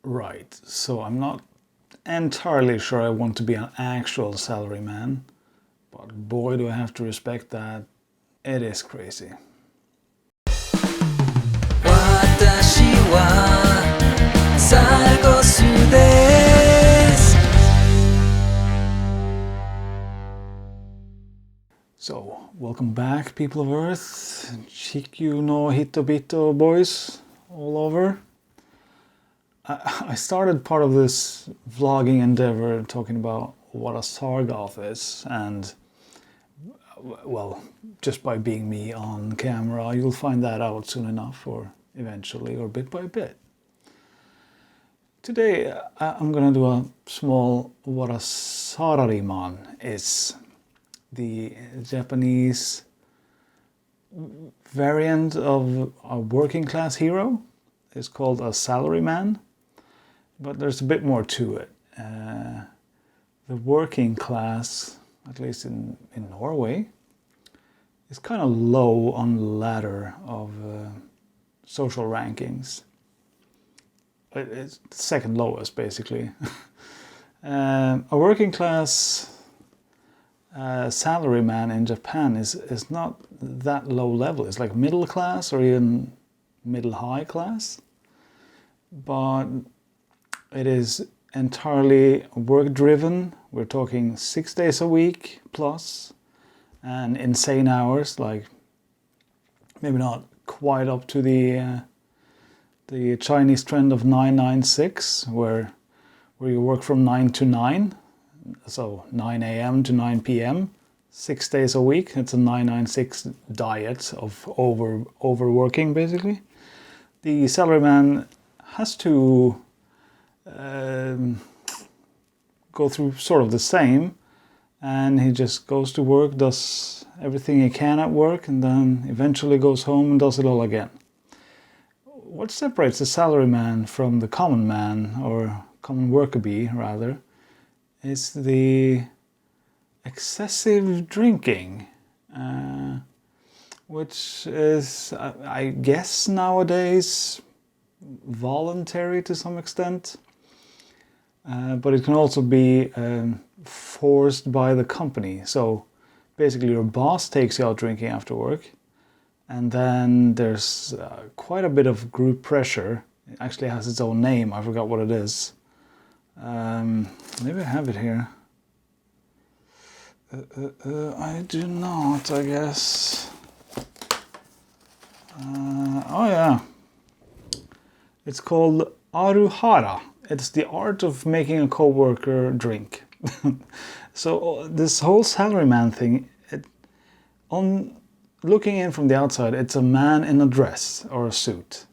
Right, so I'm not entirely sure I want to be an actual salaryman, but boy do I have to respect that. It is crazy. 私はサルゴスです So, welcome back, people of Earth, Chikyu no Hitobito boys all over. I started part of this vlogging endeavor talking about what a Sargoth is, and well, just by being me on camera, you'll find that out soon enough, or eventually, or bit by bit. Today, I'm gonna do a small what a Sarariman is. The Japanese variant of a working class hero is called a salaryman, but there's a bit more to it. The working class, at least in Norway, is kind of low on the ladder of social rankings. It's the second lowest, basically. A working class salaryman in Japan is not that low level. It's like middle class or even middle high class, but it is entirely work driven. We're talking 6 days a week plus, and insane hours, like maybe not quite up to the Chinese trend of 996, where you work from 9 to 9. So 9 a.m. to 9 p.m., 6 days a week. It's a 996 diet of overworking, basically. The salaryman has to go through sort of the same, and he just goes to work, does everything he can at work, and then eventually goes home and does it all again. What separates the salaryman from the common man, or common worker bee rather, is the excessive drinking, which is, I guess nowadays, voluntary to some extent, but it can also be forced by the company. So basically your boss takes you out drinking after work, and then there's quite a bit of group pressure. It actually has its own name, I forgot what it is. Maybe I have it here. I do not, I guess. Oh yeah. It's called Aruhara. It's the art of making a coworker drink. So this whole salaryman thing, on looking in from the outside, it's a man in a dress or a suit.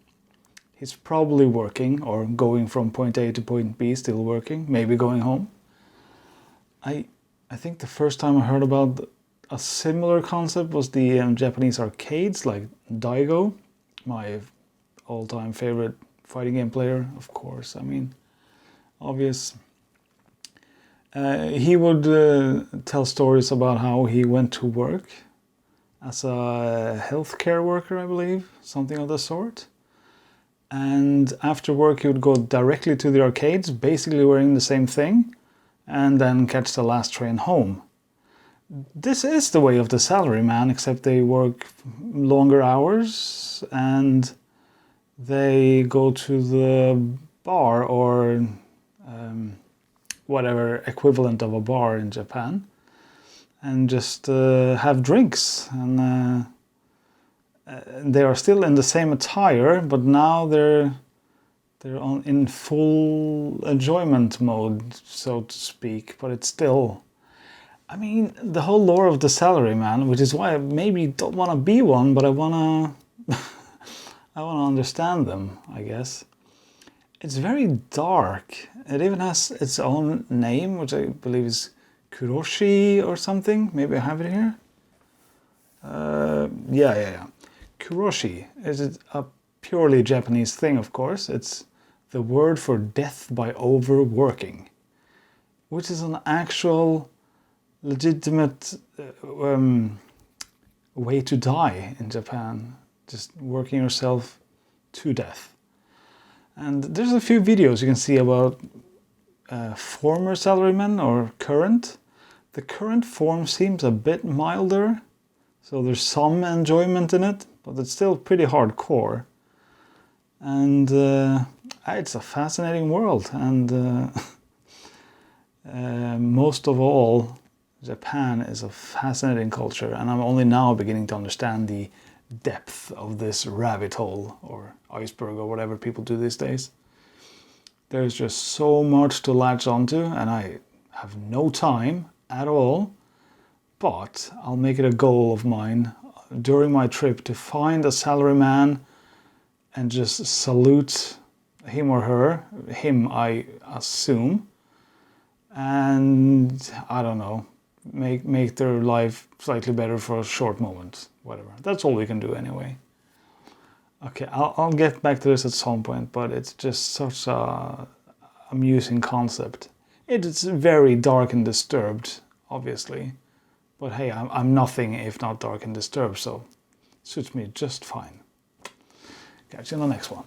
He's probably working or going from point A to point B, still working, maybe going home. I think the first time I heard about a similar concept was the Japanese arcades, like Daigo, my all-time favorite fighting game player, of course, I mean, obvious. He would tell stories about how he went to work as a healthcare worker, I believe, something of the sort. And after work he would go directly to the arcades, basically wearing the same thing, and then catch the last train home. This is the way of the salaryman, except they work longer hours and they go to the bar, or whatever equivalent of a bar in Japan, and just have drinks, and they are still in the same attire, but now they're in full enjoyment mode, so to speak. But it's still, I mean, the whole lore of the salaryman, which is why I maybe don't want to be one, but I wanna I wanna understand them, I guess. It's very dark. It even has its own name, which I believe is Kuroshi or something. Maybe I have it here. Yeah. Kuroshi is a purely Japanese thing, of course. It's the word for death by overworking, which is an actual legitimate way to die in Japan. Just working yourself to death. And there's a few videos you can see about former salarymen or current. The current form seems a bit milder, so there's some enjoyment in it, but it's still pretty hardcore. And it's a fascinating world, and most of all, Japan is a fascinating culture, and I'm only now beginning to understand the depth of this rabbit hole or iceberg or whatever people do these days. There's just so much to latch onto, and I have no time at all, but I'll make it a goal of mine during my trip to find a salaryman and just salute him or her, him I assume, and I don't know, make their life slightly better for a short moment, whatever. That's all we can do anyway. Okay, I'll get back to this at some point, but it's just such a amusing concept. It's very dark and disturbed, obviously, but hey, I'm nothing if not dark and disturbed, so it suits me just fine. Catch you in the next one.